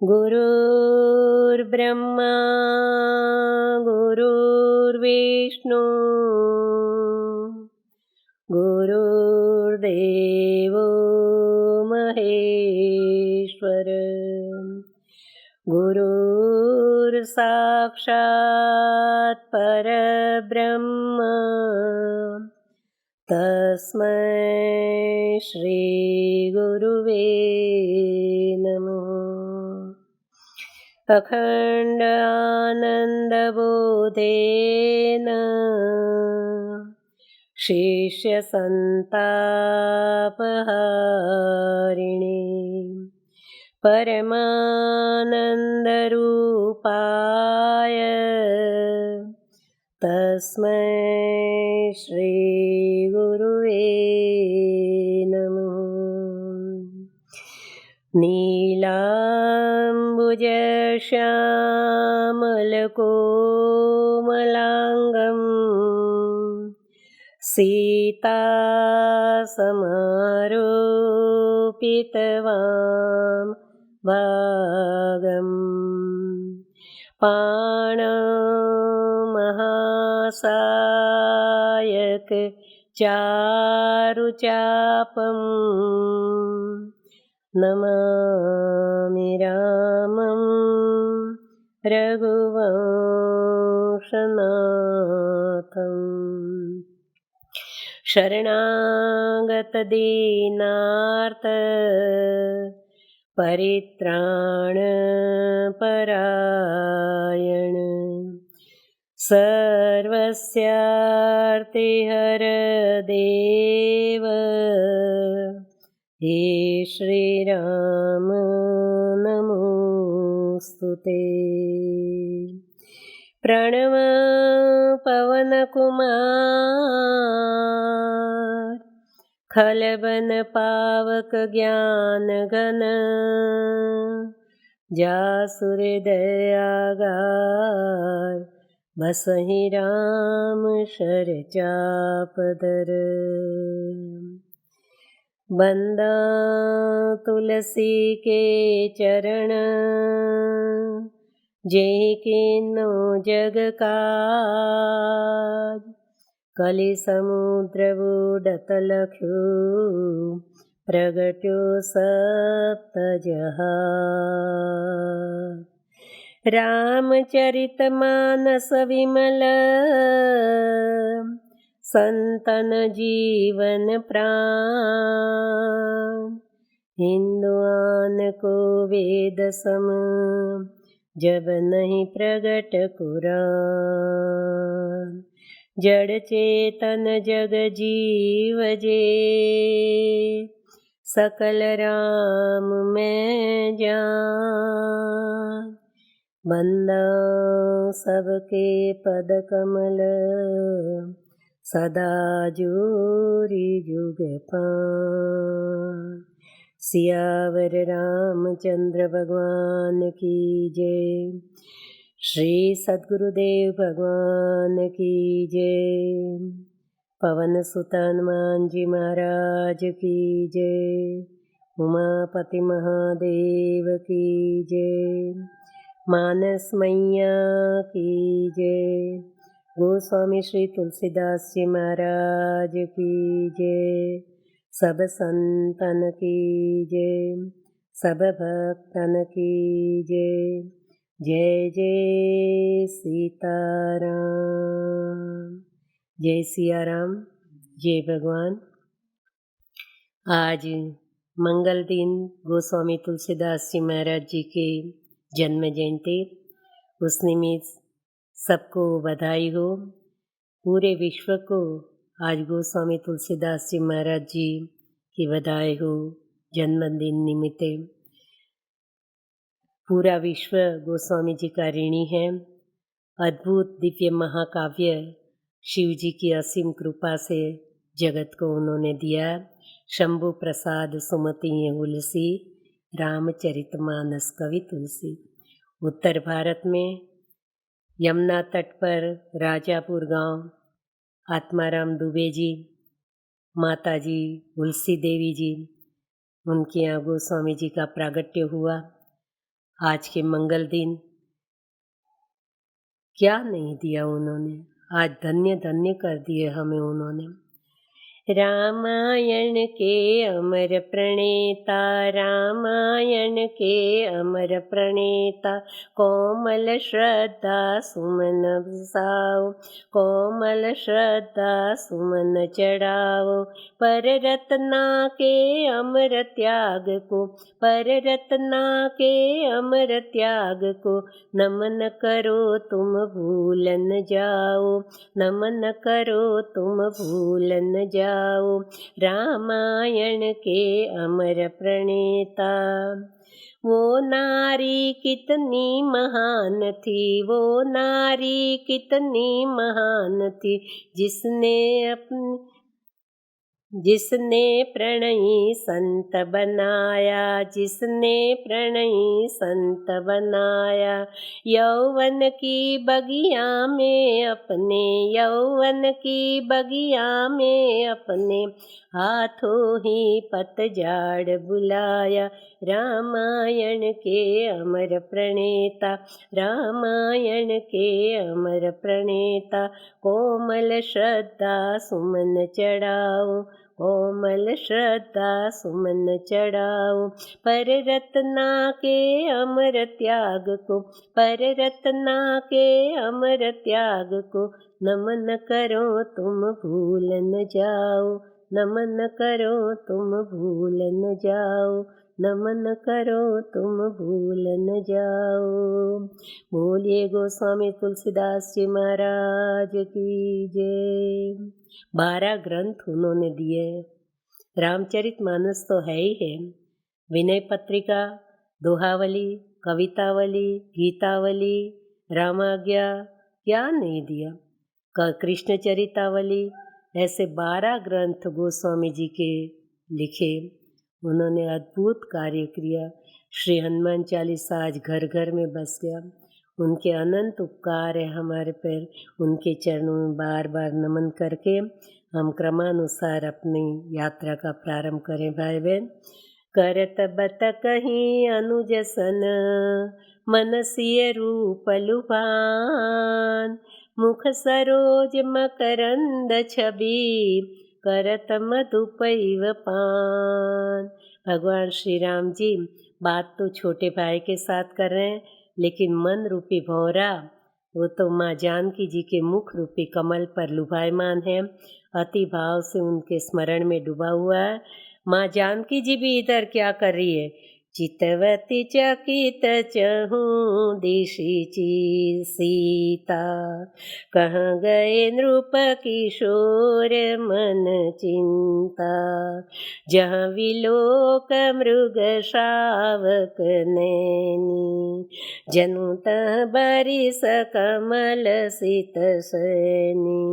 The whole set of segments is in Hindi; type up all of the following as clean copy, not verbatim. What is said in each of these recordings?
गुरुर्ब्रह्मा गुरुर्विष्णु गुरुर्देवो महेश्वर गुरुर्साक्षात् परब्रह्म तस्मै श्रीगुरुवे नमः। अखण्डानन्दबोधेन शिष्यसन्तापहारिणे परमानन्दरूपाय तस्मै श्रीगुरुवे नमः। नीलाम्बुजश्यामलकोमलाङ्गं सीतासमारोपितवां भागम् पाणमहासायक चारुचापम् नमामि रामं रघुवंशनाथम्। शरणागतदीनार्थ परित्राणपरायण सर्वस्यार्तिहरदेव हे श्रीराम नमोऽस्तुते। प्रणव पवनकुमार खलबन पावक ज्ञानघन जासुर दयागार बसहि राम शरचापदर। बंदा तुलसी के चरण जेहि कीन्नो जग काज। कलि समुद्र बूढ़त लख्यो प्रगट्यो सप्त जहाज। रामचरित मानस विमल संतन जीवन प्राण। हिंदुआन को वेद सम जब नहीं प्रगट कुरान। जड़ चेतन जग जीव जे सकल राम में जान। बंदा सबके पद कमल सदा जोरी जुग पान। सियावर रामचंद्र भगवान की जय। श्री सद्गुरुदेव भगवान की जय। पवन सुत हनुमान जी महाराज की जय। उमापति महादेव की जय। मानस मैया की जय। गोस्वामी श्री तुलसीदास जी महाराज की जय। सब संतन की जय। सब भक्तन की जय। जय जय सीताराम। जय सिया राम। जय भगवान। आज मंगल दिन गोस्वामी तुलसीदास जी महाराज जी के जन्म जयंती। उस निमित्त सबको बधाई हो। पूरे विश्व को आज गोस्वामी तुलसीदास जी महाराज जी की बधाई हो जन्मदिन निमित्त। पूरा विश्व गोस्वामी जी का ऋणी है। अद्भुत दिव्य महाकाव्य शिव जी की असीम कृपा से जगत को उन्होंने दिया। शंभु प्रसाद सुमति तुलसी रामचरितमानस कवि तुलसी। उत्तर भारत में यमुना तट पर राजापुर गांव आत्माराम दुबे जी, माता जी तुलसी देवी जी, उनके यहाँ गोस्वामी जी का प्रागट्य हुआ। आज के मंगल दिन क्या नहीं दिया उन्होंने, आज धन्य धन्य कर दिए हमें उन्होंने। रामायण के अमर प्रणेता, रामायण के अमर प्रणेता, कोमल श्रद्धा सुमन बरसाओ, कोमल श्रद्धा सुमन चढ़ाओ। पर रत्ना के अमर त्याग को, पर रत्ना के अमर त्याग को, नमन करो तुम भूल न जाओ, नमन करो तुम भूल न जाओ। रामायण के अमर प्रणेता। वो नारी कितनी महान थी, वो नारी कितनी महान थी, जिसने प्रणयी संत बनाया, जिसने प्रणयी संत बनाया। यौवन की बगिया में अपने, यौवन की बगिया में अपने, हाथों ही पतझड़ बुलाया। रामायण के अमर प्रणेता, रामायण के अमर प्रणेता, कोमल श्रद्धा सुमन चढ़ाओ, कोमल श्रद्धा सुमन चढ़ाओ। पर रत्ना के अमर त्याग को, पर रत्ना के अमर त्याग को, नमन करो तुम भूल न जाओ, नमन करो तुम भूल न जाओ, नमन करो तुम भूल न जाओ। बोलिए गोस्वामी तुलसीदास जी महाराज की जय। 12 ग्रंथ उन्होंने दिए। रामचरितमानस तो है ही है, विनय पत्रिका, दोहावली, कवितावली, गीतावली, रामाज्ञा, क्या नहीं दिया, कृष्ण चरितावली, ऐसे 12 ग्रंथ गोस्वामी जी के लिखे। उन्होंने अद्भुत कार्य किया। श्री हनुमान चालीसा आज घर घर में बस गया। उनके अनंत उपकार है हमारे पर। उनके चरणों में बार बार नमन करके हम क्रमानुसार अपनी यात्रा का प्रारंभ करें भाई बहन। करत बत कहीं अनुजसन, मनसिय रूप लुभान, मुख सरोज मकरंद छवि, करत मधुपैव पान। भगवान श्री राम जी बात तो छोटे भाई के साथ कर रहे हैं, लेकिन मन रूपी भौरा वो तो माँ जानकी जी के मुख रूपी कमल पर लुभायमान है, अति भाव से उनके स्मरण में डूबा हुआ है। माँ जानकी जी भी इधर क्या कर रही है, चितवती चकित चहूँ दिशि सीता, कहाँ गए नृप किशोर मन चिंता, जहाँ विलोक मृग शावक नैनी, जनु तह बरिस कमल सित सैनी,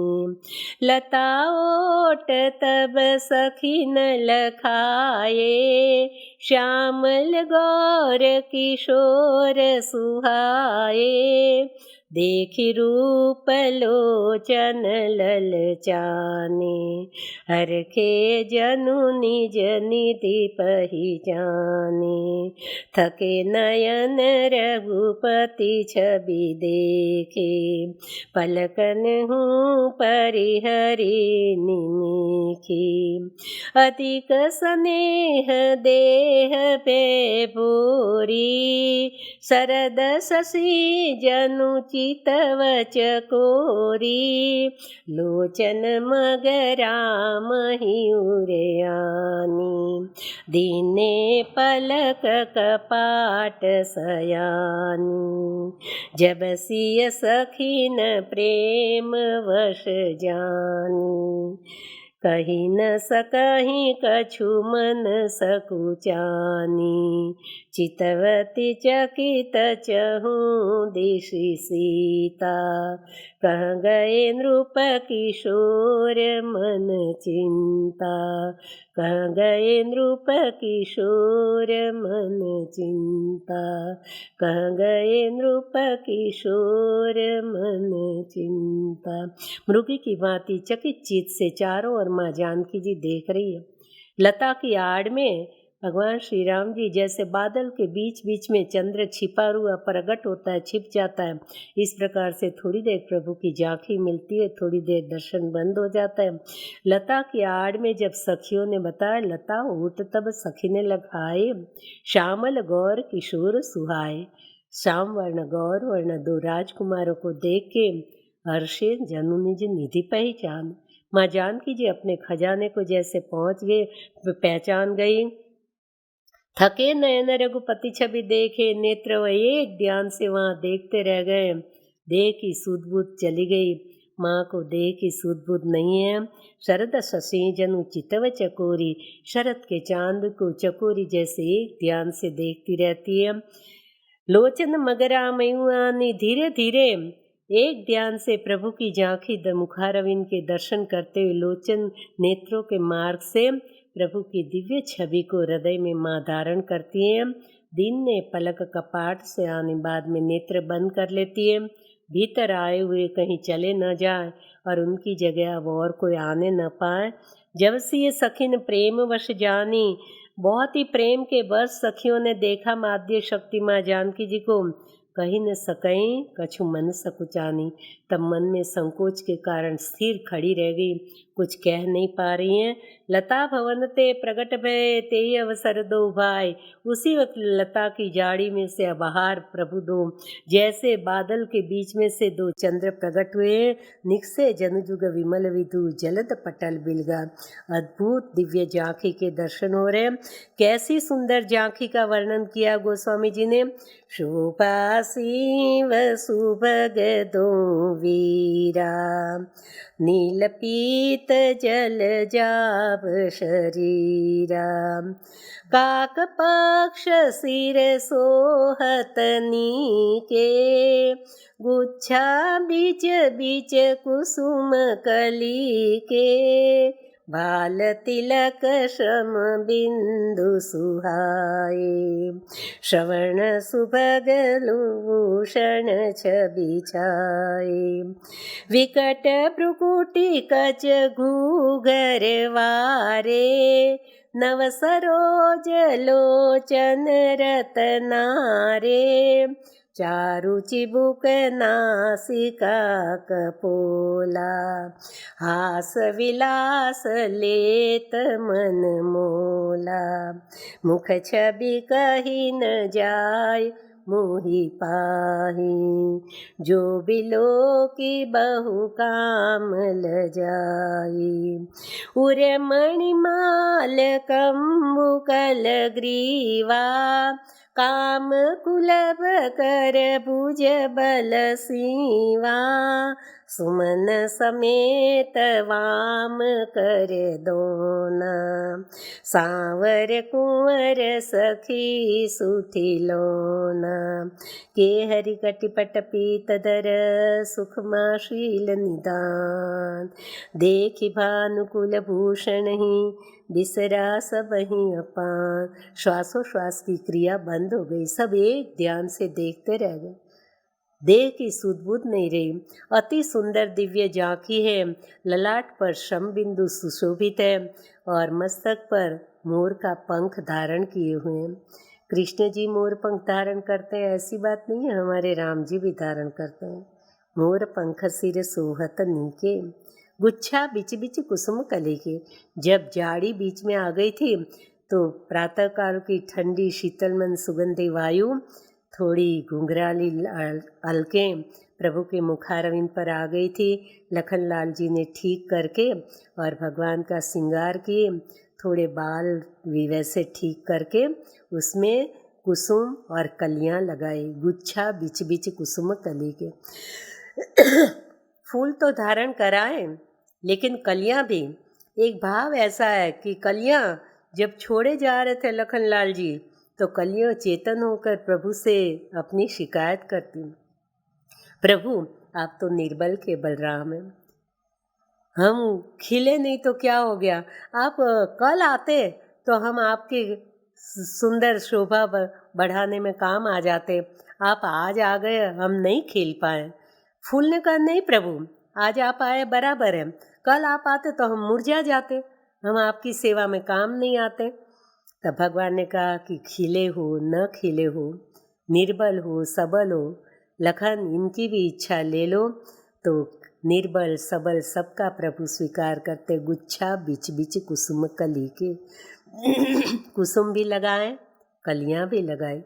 लता ओट तब सखिन लखाए, श्यामल गौर किशोर सुहाए, देखि रूप लोचन ललचाने, हरखे जनु निज निधि पहिचाने, थके नयन रघुपति छवि देखे, पलकन हूँ परिहरि निमिखी, अधिक स्नेह देह पे भूरी, शरद शशि जनु चितव चकोरी, लोचन मगराम हिउरयानी, दीने पलक कपाट सयानी, जब सिय सखिन प्रेम वश जानी, कहीं न सकहीं कछु मन सकुचानी, चितवती चकित चहूँ दिशि सीता, कह गए नृप किशोर मन चिंता, कह गए नृप किशोर मन चिंता, कह गए नृप किशोर मन चिंता। मृगी की भांति चकित चित से चारों ओर माँ जानकी जी देख रही है। लता की आड़ में भगवान श्री राम जी जैसे बादल के बीच बीच में चंद्र छिपा हुआ प्रकट होता है, छिप जाता है, इस प्रकार से थोड़ी देर प्रभु की झांकी मिलती है, थोड़ी देर दर्शन बंद हो जाता है। लता की आड़ में जब सखियों ने बताया, लता उठ तब सखी ने लगाए, श्यामल गौर किशोर सुहाए। श्याम वर्ण गौर वर्ण दो राजकुमारों को देख के हर्षे जनु निज निधि पहचान। माँ जानकी जी अपने खजाने को जैसे पहुँच गए, पहचान गई। थके नयन रघुपति छवि देखे, नेत्र व एक ध्यान से वहाँ देखते रह गए। देह की सूध बूध चली गई, माँ को देह की सूध बूध नहीं है। शरद शशि जनु चितव चकोरी, शरद के चांद को चकोरी जैसे एक ध्यान से देखती रहती है। लोचन मगरा मयुआनी, धीरे धीरे एक ध्यान से प्रभु की झांकी मुखारविंद के दर्शन करते हुए लोचन नेत्रों के मार्ग से प्रभु की दिव्य छवि को हृदय में माँ धारण करती हैं। दिन ने पलक कपाट से आने बाद में नेत्र बंद कर लेती है, भीतर आए हुए कहीं चले न जाए और उनकी जगह अब और कोई आने न पाए। जब से ये सखिन प्रेम वश जानी, बहुत ही प्रेम के बस सखियों ने देखा माध्य शक्ति माँ जानकी जी को, कहीं न सकई कछु मन सकुचानी। तब मन में संकोच के कारण स्थिर खड़ी रह गई, कुछ कह नहीं पा रही हैं। लता भवन ते प्रगट भय, तेई अवसर दो भाई। उसी वक्त लता की जाड़ी में से बाहर प्रभु दो, जैसे बादल के बीच में से दो चंद्र प्रकट हुए। निकसे जनुजुग विमल विधु, जलद पटल बिलगा। अद्भुत दिव्य झांकी के दर्शन हो रहे। कैसी सुंदर झांकी का वर्णन किया गोस्वामी जी ने। शोभा शिव सुभग दो वीरा, नील पीत जल जाव शरीरा। काक पक्ष सिर सोहत नीके, गुच्छा बीच बीच कुसुम कली के। बाल तिलक श्रम बिंदु सुहाए, श्रवण सुभग भूषण छवि छाए। विकट भ्रुकुटी कच घूघर वारे, नव सरोज लोचन रतनारे। चारु चिबुक नासिका कपोला, हास विलास लेत मन मोला। मुख छवि कही न जाय मोहि पाही, जो बिलो की बहु काम लजाई। उर मणिमाल कंबुकल ग्रीवा, काम कुलभ कर भुज बल सीवा। सुमन समेत वाम कर दोना, सांवर कुंवर सखी सुथिलोना। के हरि कटिपट पीत दर, सुखमाशील निदान। देखि भानुकुल भूषण ही, बिसरा सब ही अपान। श्वासोश्वास की क्रिया बंद हो गई, सब एक ध्यान से देखते रह गए। देह की सुध-बुध नहीं रही। अति सुंदर दिव्य झांकी है। ललाट पर श्रम बिंदु सुशोभित है और मस्तक पर मोर का पंख धारण किए हुए हैं। कृष्ण जी मोर पंख धारण करते हैं ऐसी बात नहीं है, हमारे राम जी भी धारण करते हैं। मोर पंख सिर सोहत नीके, गुच्छा बिच बिच कुसुम कली के। जब जाड़ी बीच में आ गई थी तो प्रातःकाल की ठंडी शीतलमन सुगंधी वायु, थोड़ी घुंघराली अलकें प्रभु के मुखारविंद पर आ गई थी। लखनलाल जी ने ठीक करके और भगवान का श्रृंगार किए, थोड़े बाल भी वैसे ठीक करके उसमें कुसुम और कलियां लगाई। गुच्छा बिच बिच कुसुम कली के। फूल तो धारण कराए लेकिन कलियां भी। एक भाव ऐसा है कि कलियां जब छोड़े जा रहे थे लखनलाल जी, तो कलियां चेतन होकर प्रभु से अपनी शिकायत करती, प्रभु आप तो निर्बल के बलराम हैं, हम खिले नहीं तो क्या हो गया, आप कल आते तो हम आपकी सुंदर शोभा बढ़ाने में काम आ जाते, आप आज आ गए हम नहीं खिल पाए। फूल ने कहा नहीं प्रभु, आज आप आए बराबर है, कल आप आते तो हम मुरझा जाते, हम आपकी सेवा में काम नहीं आते। तब भगवान ने कहा कि खिले हो न खिले हो, निर्बल हो सबल हो, लखन इनकी भी इच्छा ले लो। तो निर्बल सबल सबका प्रभु स्वीकार करते, गुच्छा बिच बिच कुसुम कली के। कुसुम भी लगाए, कलियां भी लगाई।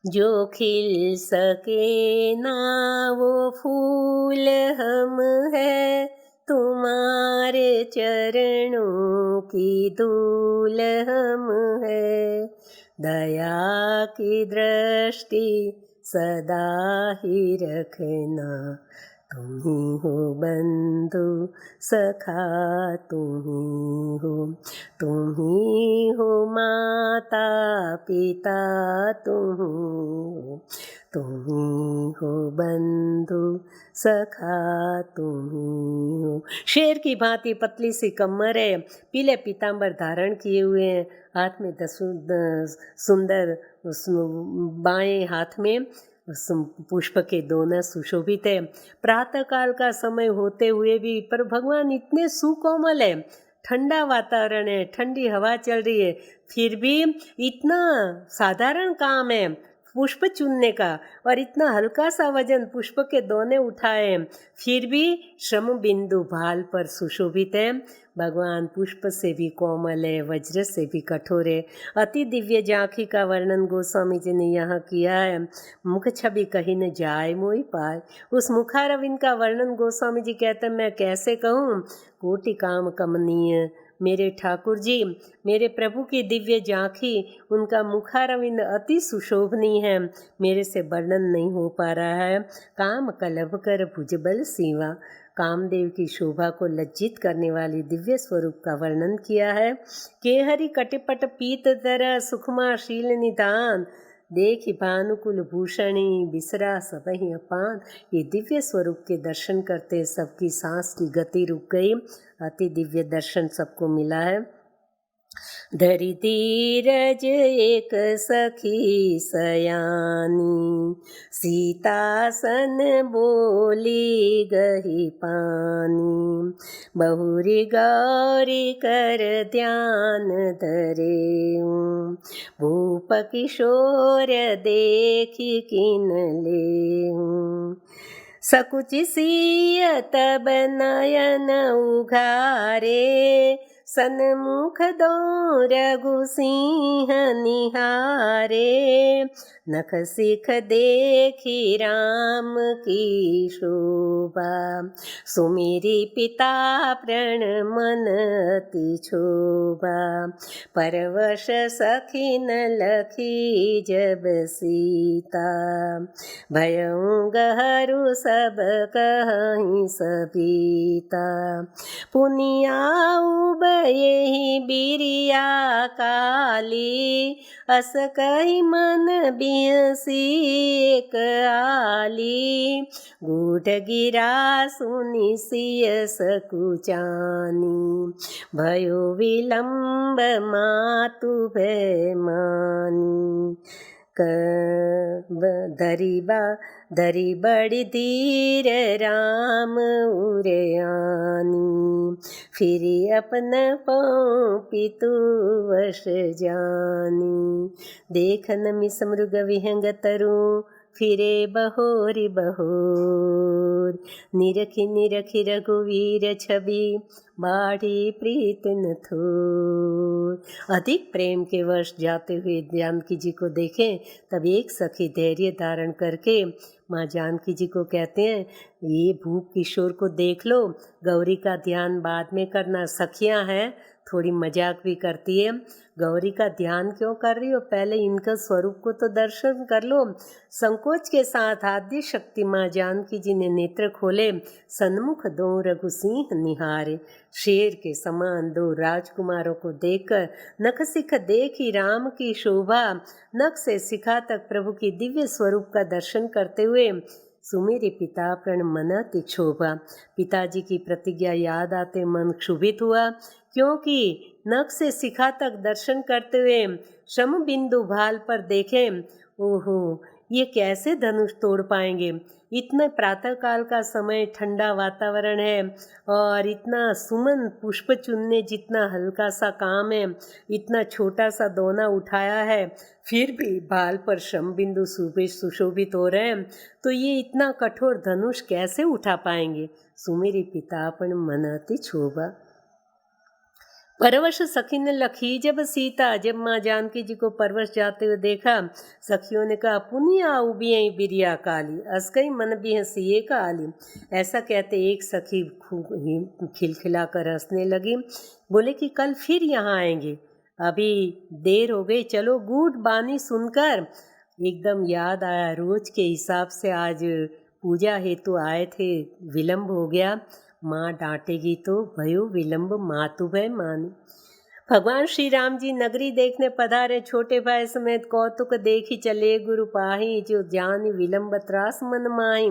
जो खिल सके ना वो फूल हम है, तुम्हारे चरणों की धूल हम है। दया की दृष्टि सदा ही रखना, तुम ही हो बंधु सखा, तुम ही हो, तुम ही हो माता पिता, तुम ही हो, तुम ही हो बंधु सखा, तुम ही हो। शेर की भांति पतली सी कमर है, पीले पीताम्बर धारण किए हुए हैं, हाथ में सुंदर बाएं हाथ में पुष्प के दोनों सुशोभित है। प्रातः काल का समय होते हुए भी पर भगवान इतने सुकोमल है, ठंडा वातावरण है, ठंडी हवा चल रही है, फिर भी इतना साधारण काम है पुष्प चुनने का, और इतना हल्का सा वजन पुष्प के दोने उठाए, फिर भी श्रम बिंदु भाल पर सुशोभित है। भगवान पुष्प से भी कोमल है, वज्र से भी कठोर है। अति दिव्य झांकी का वर्णन गोस्वामी जी ने यहाँ किया है। मुख छवि कहीं न जाए मोहि पाए, उस मुखारविंद का वर्णन गोस्वामी जी कहते हैं, मैं कैसे कहूँ। कोटि काम कमनीय मेरे ठाकुर जी, मेरे प्रभु की दिव्य झांकी, उनका मुखारविंद अति सुशोभनीय है, मेरे से वर्णन नहीं हो पा रहा है। काम कलभ कर भुजबल सीवा, कामदेव की शोभा को लज्जित करने वाली दिव्य स्वरूप का वर्णन किया है। केहरि कटिपट पीत तरह सुखमा शील निधान, देखि भानुकुल भूषणी बिसरा सबहि अपान। ये दिव्य स्वरूप के दर्शन करते सबकी सांस की गति रुक गई। अति दिव्य दर्शन सबको मिला है। धरि धीरज एक सखी सयानी, सीतासन बोली गही पानी। बहुरी गौरी कर ध्यान धरे, भूप किशोर देखी किन ले। सकुच सिय तब नयन उघारे, सन्मुख दो रघुसिंह निहारे। नख सिख देखी राम की शोभा, सुमिरी पिता प्रण मन अति क्षोभा। परवश सखी न लखी जब सीता, भयउ गहरू सब कहीं सभीता। पुनियाऊ बयहि बिरिया काली, अस कहि मन बिहसी एक आली। गूढ़ गिरा सुनि सिय सकुचानी, भयो विलम्ब मातु भय मानी। धरी बड़ी धीर राम उरयानी, फिरी अपन पाँव पितु वश जानी। देखन मिस मृग विहंग तरु, फिरे बहोरी बहोर। निरखी निरखी रघुवीर छवि, बाढ़ी प्रीत न थोर। अधिक प्रेम के वश जाते हुए जानकी जी को देखें, तब एक सखी धैर्य धारण करके माँ जानकी जी को कहते हैं, ये भूप किशोर को देख लो, गौरी का ध्यान बाद में करना। सखियाँ हैं, थोड़ी मजाक भी करती है, गौरी का ध्यान क्यों कर रही हो, पहले इनका स्वरूप को तो दर्शन कर लो। संकोच के साथ आदि शक्ति माँ जानकी जी ने नेत्र खोले, सन्मुख दो रघुसिंह निहारे। शेर के समान दो राजकुमारों को देखकर नख सिख देखी राम की शोभा, नख से शिखा तक प्रभु की दिव्य स्वरूप का दर्शन करते हुए सुमेरे पिता प्रण मन अति क्षोभा। पिताजी की प्रतिज्ञा याद आते मन क्षुभित हुआ, क्योंकि नख से शिखा तक दर्शन करते हुए श्रम बिंदु भाल पर देखें, ओहो ये कैसे धनुष तोड़ पाएंगे? इतना प्रातःकाल का समय, ठंडा वातावरण है और इतना सुमन पुष्प चुनने जितना हल्का सा काम है, इतना छोटा सा दोना उठाया है, फिर भी बाल पर श्रम बिंदु सुशोभित हो रहे हैं, तो ये इतना कठोर धनुष कैसे उठा पाएंगे? सुमेरी पिता अपन मनाती छोबा। परवश सखी ने लखी जब सीता, जब माँ जानकी जी को परवश जाते हुए देखा, सखियों ने कहा पुनिया उबियई बिरिया काली, असकई मन भी हंसिए काली। ऐसा कहते एक सखी खूब ही खिलखिला कर हंसने लगी, बोले कि कल फिर यहाँ आएंगे, अभी देर हो गई, चलो गूढ़ बानी सुनकर। एकदम याद आया, रोज के हिसाब से आज पूजा हेतु आए थे, विलम्ब हो गया, माँ डांटेगी तो भयो विलम्ब मातु भय मानी। भगवान श्री राम जी नगरी देखने पधारे, छोटे भाई समेत कौतुक देखी चले गुरु पाही, जो जान विलम्ब त्रास मन माही।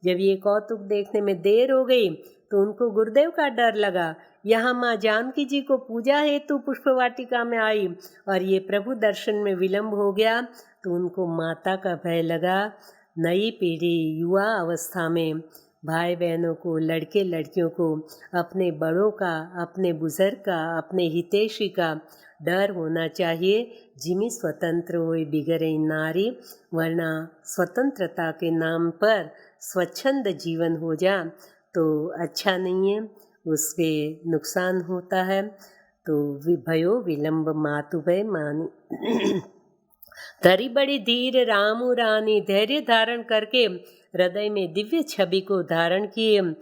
जब ये कौतुक देखने में देर हो गई तो उनको गुरुदेव का डर लगा। यहाँ माँ जानकी जी को पूजा हेतु पुष्प वाटिका में आई और ये प्रभु दर्शन में विलम्ब हो गया तो उनको माता का भय लगा। नई पीढ़ी युवा अवस्था में भाई बहनों को, लड़के लड़कियों को अपने बड़ों का, अपने बुज़ुर्ग का, अपने हितैषी का डर होना चाहिए। जिमी स्वतंत्र होए बिगड़े नारी, वरना स्वतंत्रता के नाम पर स्वच्छंद जीवन हो जा तो अच्छा नहीं है, उससे नुकसान होता है। तो भयो विलम्ब मातु भय मानी। धरी बड़ी धीर रामू रानी, धैर्य धारण करके हृदय में दिव्य छवि को धारण किए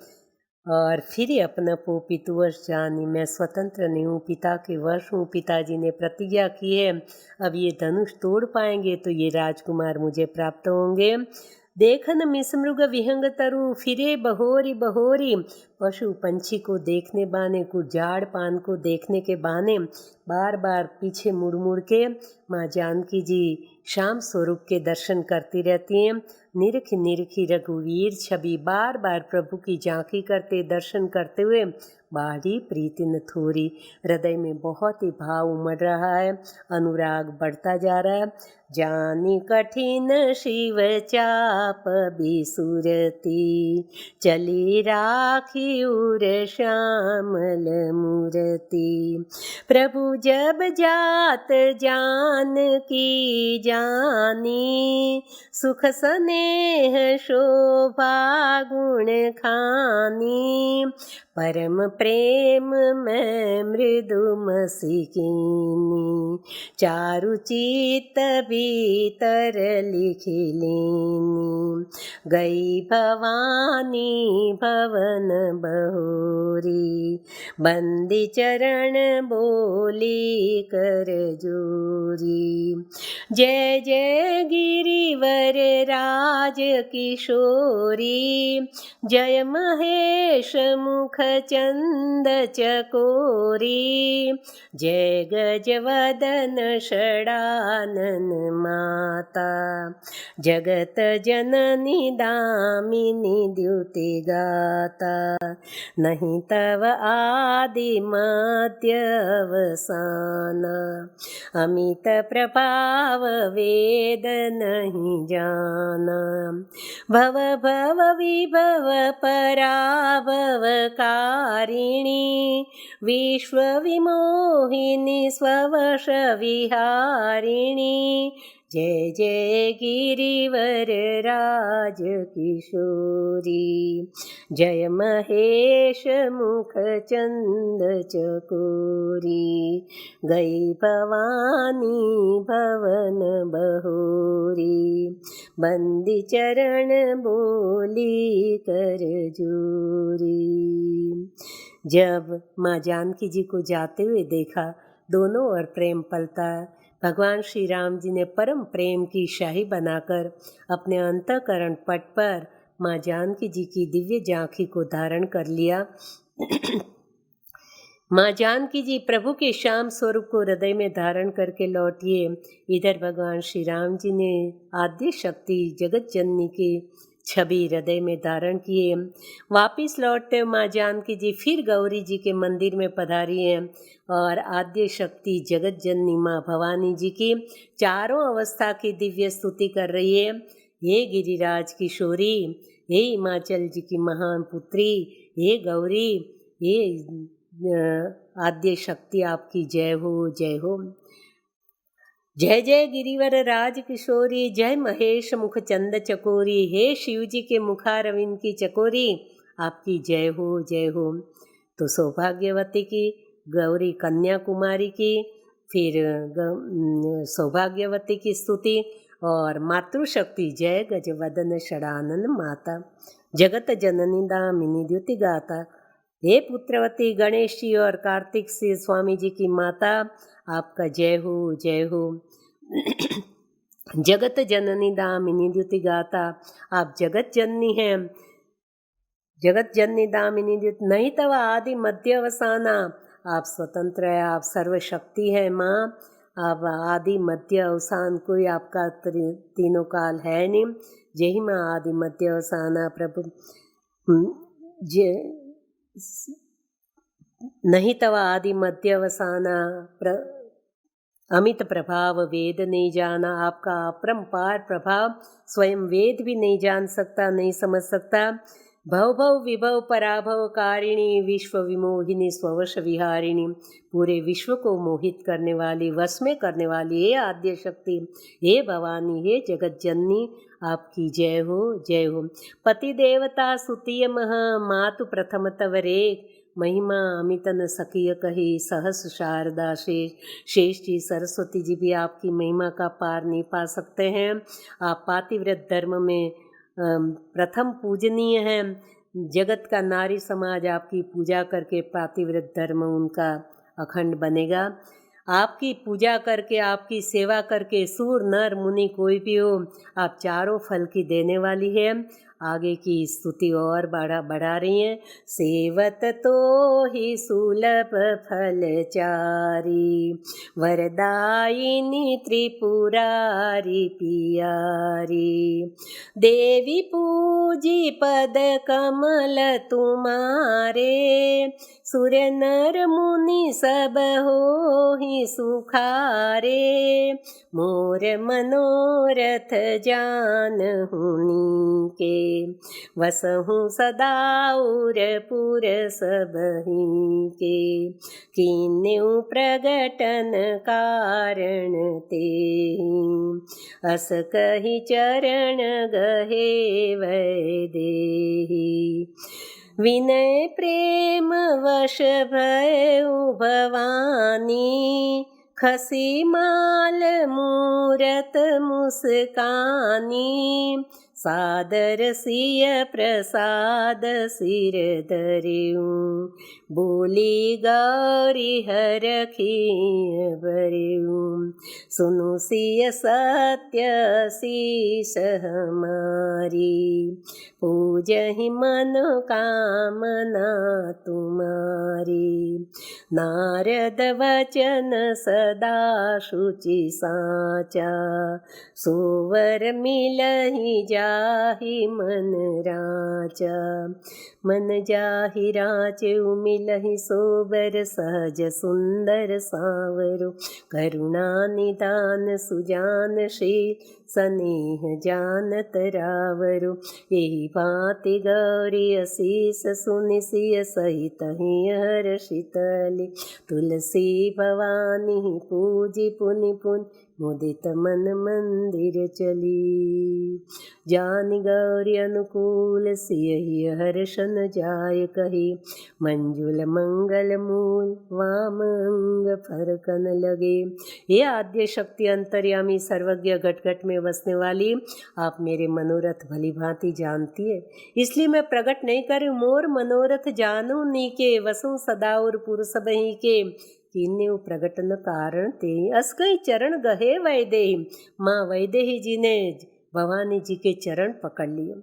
और फिर अपना पो पितुवश जानी, मैं स्वतंत्र नहीं हूँ, पिता के वश हूँ। पिताजी ने प्रतिज्ञा की है, अब ये धनुष तोड़ पाएंगे तो ये राजकुमार मुझे प्राप्त होंगे। देखन मिसमृग विहंग तरु, फिरे बहोरी बहोरी, पशु पंछी को देखने बहाने, कुछ झाड़ पान को देखने के बहाने बार बार पीछे मुड़ मुड़ के माँ जानकी जी श्याम स्वरूप के दर्शन करती रहती हैं। निरखी निरखी रघुवीर छवि बार बार प्रभु की झांकी करते, दर्शन करते हुए बाढ़ी प्रीति न थोरी। हृदय में बहुत ही भाव उमड़ रहा है, अनुराग बढ़ता जा रहा है। जानी कठिन शिव चाप बिसुरती, चली राखी उर श्यामल मूरति। प्रभु जब जात जान की जानी, सुख स्नेह शोभा गुण खानी। परम प्रेम में मृदु मसिकीनी, चारु चित भीतर लिखिलीनी। गई भवानी भवन बहोरी, बंदी चरण बोली कर जोरी। जय जय गिरिवर राज किशोरी, जय महेश मुख चंद चकोरी। जय गजवदन षडानन माता, जगत जननी दामिनी द्युति गाता। नहीं तव आदि मध्य अवसाना, अमित प्रभाव वेद नहीं जाना। भव भव विभव पराभव कारिणी, विश्व विमोहिनी स्ववश विहारिणी। जय जय गिरिवर राज किशोरी, जय महेश मुख चंद चकोरी। गई भवानी भवन बहोरी, बंदी चरण बोली कर जोरी। जब माँ जानकी जी को जाते हुए देखा, दोनों ओर प्रेम पलता। भगवान श्री राम जी ने परम प्रेम की शाही बनाकर अपने अंतःकरण पट पर माँ जानकी जी की दिव्य झांकी को धारण कर लिया। माँ जानकी जी प्रभु के श्याम स्वरूप को हृदय में धारण करके लौटिए। इधर भगवान श्री राम जी ने आद्य शक्ति जगत जननी के छवि हृदय में धारण किए। वापिस लौटते माँ जानकी जी फिर गौरी जी के मंदिर में पधारी हैं और आद्य शक्ति जगत जननी माँ भवानी जी की चारों अवस्था की दिव्य स्तुति कर रही है। हे गिरिराज किशोरी, हे हिमाचल जी की महान पुत्री, हे गौरी, हे आद्य शक्ति, आपकी जय हो, जय हो। जय जय गिरिवर राज किशोरी, जय महेश मुख चंद चकोरी, हे शिव जी के मुखारविंद की चकोरी, आपकी जय हो, जय हो। तो सौभाग्यवती की, गौरी कन्याकुमारी की, फिर सौभाग्यवती की स्तुति और मातृशक्ति जय गजवदन षडानन माता, जगत जननी दामिनी द्युति गाता। हे पुत्रवती गणेश जी और कार्तिक से स्वामी जी की माता, आपका जय हो, जय हो। जगत जननी दामिनी द्युति गाता, आप जगत जननी हैं, जगत जननी दामिनी द्युति, नहीं तब आदि मध्य अवसाना, आप स्वतंत्र है, आप सर्वशक्ति है माँ, आप आदि मध्य अवसान कोई आपका तीनों काल है नहीं। जय माँ आदि मध्य अवसाना प्रभु, नहीं तव आदि मध्य अवसाना अमित प्रभाव वेद नहीं जाना, आपका अपरंपार प्रभाव स्वयं वेद भी नहीं जान सकता, नहीं समझ सकता। भव भव विभव पराभव कारिणी, विश्व विमोहिनी स्ववश विहारिणी, पूरे विश्व को मोहित करने वाली, वश में करने वाली, हे आद्य शक्ति, हे भवानी, हे जगत जननी, आपकी जय हो, जय हो। पति देवता सुतीय महा, मातु प्रथम तवरे, महिमा अमितन सखिय कही, सहस शारदा शेष जी सरस्वती जी भी आपकी महिमा का पार नहीं पा सकते हैं। आप पातिव्रत धर्म में प्रथम पूजनीय हैं। जगत का नारी समाज आपकी पूजा करके पातिव्रत धर्म उनका अखंड बनेगा। आपकी पूजा करके, आपकी सेवा करके सूर नर मुनि कोई भी हो, आप चारों फल की देने वाली है। आगे की स्तुति और बढ़ा रही हैं। सेवत तो ही सुलभ फलचारी, वरदायिनी त्रिपुरारी पियारी, देवी पूजी पद कमल तुम्हारे, सूर्य नर मुनि सब हो ही सुखारे, मोर मनोरथ जानहुनी के, वसहु सदा उरपुर सबहि के, कीन्यु प्रगटन कारण ते, अस कहि चरण गहे वैदेही, विनय प्रेम वश भयउ भवानी, खसी माल मूरत मुस्कानी, सादर सिय प्रसाद सिर धरिऊ, बोली गौरी हरखिय बरिऊ, सुनु सिय सत्य शीस हमारी, पूजहि मनोकामना तुम्हारी, नारद वचन सदा शुचि साचा, सोवर मिलहि जाहि मन राचा, मन जाहि राचउ मिलहि सोबर, सहज सुंदर सावरो, करुणा निदान सुजान शील, स्नेह जानत रावरो, एहि भांति गौरी असीस सुनि सिय सहित हर्षितली, तुलसी भवानी पूजी पुनि पुनि, मुदित मन मंदिर चली, जानि गौरी अनुकूल सियहि हर्षन जाय कही, मंजुल मंगल मूल वाम अंग फरकन लगे। ये आद्य शक्ति अंतर्यामी सर्वज्ञ घट घट में बसने वाली, आप मेरे मनोरथ भली भांति जानती है, इसलिए मैं प्रकट नहीं करूँ। मोर मनोरथ जानू नीके, वसु सदा और पुरुष बही के, कीन्यु प्रगटन कारण ते, असकई चरण गहे वैदेही। माँ वैदेही जी ने भवानी जी के चरण पकड़ लिए।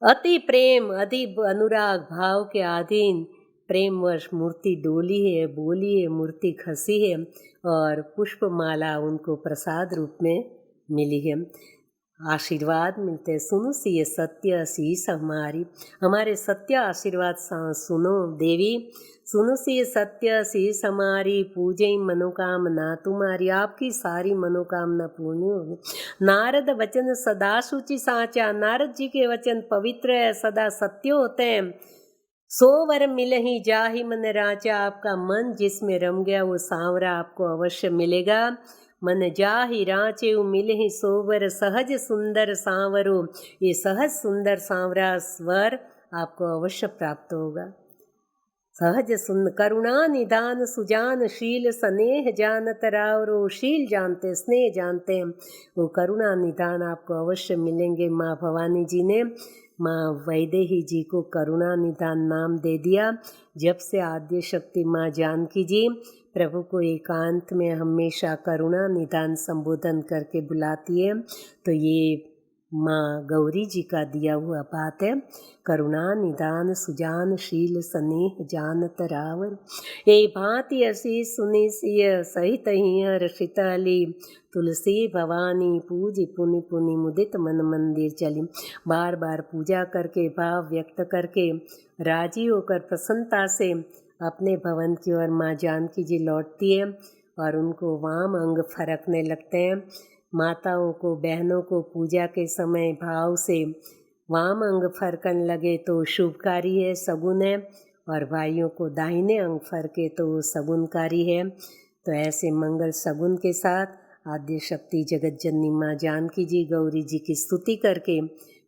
अति प्रेम, अति अनुराग भाव के अधीन प्रेमवश मूर्ति डोली है, बोली है, मूर्ति खसी है और पुष्पमाला उनको प्रसाद रूप में मिली है। आशीर्वाद मिलते हैं। सुनो सी ये सत्य शीश हमारे सत्य आशीर्वाद सुनो देवी। सुनो सी ये सत्य शीश हमारी, पूजे मनोकामना तुम्हारी, आपकी सारी मनोकामना पूर्ण होगी। नारद वचन सदा शुचि साचा, नारद जी के वचन पवित्र है, सदा सत्य होते हैं। सो वर मिले ही जाहि मन राजा, आपका मन जिसमें रम गया वो सांवरा आपको अवश्य मिलेगा। मन जाहि राचे मिले ही सोवर, सहज सुंदर सांवरो, ये सहज सुंदर सांवरा स्वर आपको अवश्य प्राप्त होगा। सहज सुन करुणा निदान सुजान शील, स्नेह जानत रावरो, शील जानते स्नेह जानते हैं, वो करुणा निदान आपको अवश्य मिलेंगे। माँ भवानी जी ने माँ वैदेही जी को करुणा निदान नाम दे दिया। जब से आद्य शक्ति माँ जानकी जी प्रभु को एकांत में हमेशा करुणा निदान संबोधन करके बुलाती है, तो ये माँ गौरी जी का दिया हुआ बात है। करुणा निदान सुजान शील स्नेह जानत रावर, ये भांति असी सुनी सिय सहित हियर शीतली, तुलसी भवानी पूजी पुनि पुनि मुदित मन मंदिर चली। बार बार पूजा करके भाव व्यक्त करके राजी होकर प्रसन्नता से अपने भवन की ओर माँ जानकी जी लौटती है और उनको वाम अंग फरकने लगते हैं। माताओं को बहनों को पूजा के समय भाव से वाम अंग फरकन लगे तो शुभकारी है, सगुन है, और भाइयों को दाहिने अंग फरके तो वो सगुनकारी है। तो ऐसे मंगल सगुन के साथ आद्य शक्ति जगत जननी माँ जानकी जी गौरी जी की स्तुति करके,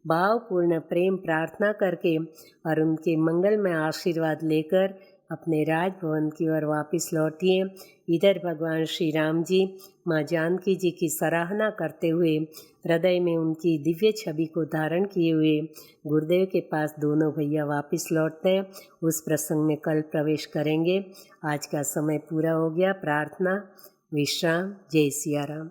भावपूर्ण प्रेम प्रार्थना करके और उनके मंगलमय आशीर्वाद लेकर अपने राजभवन की ओर वापस लौटिए। इधर भगवान श्री राम जी माँ जानकी जी की सराहना करते हुए हृदय में उनकी दिव्य छवि को धारण किए हुए गुरुदेव के पास दोनों भैया वापस लौटते हैं। उस प्रसंग में कल प्रवेश करेंगे। आज का समय पूरा हो गया। प्रार्थना विश्राम। जय सिया राम।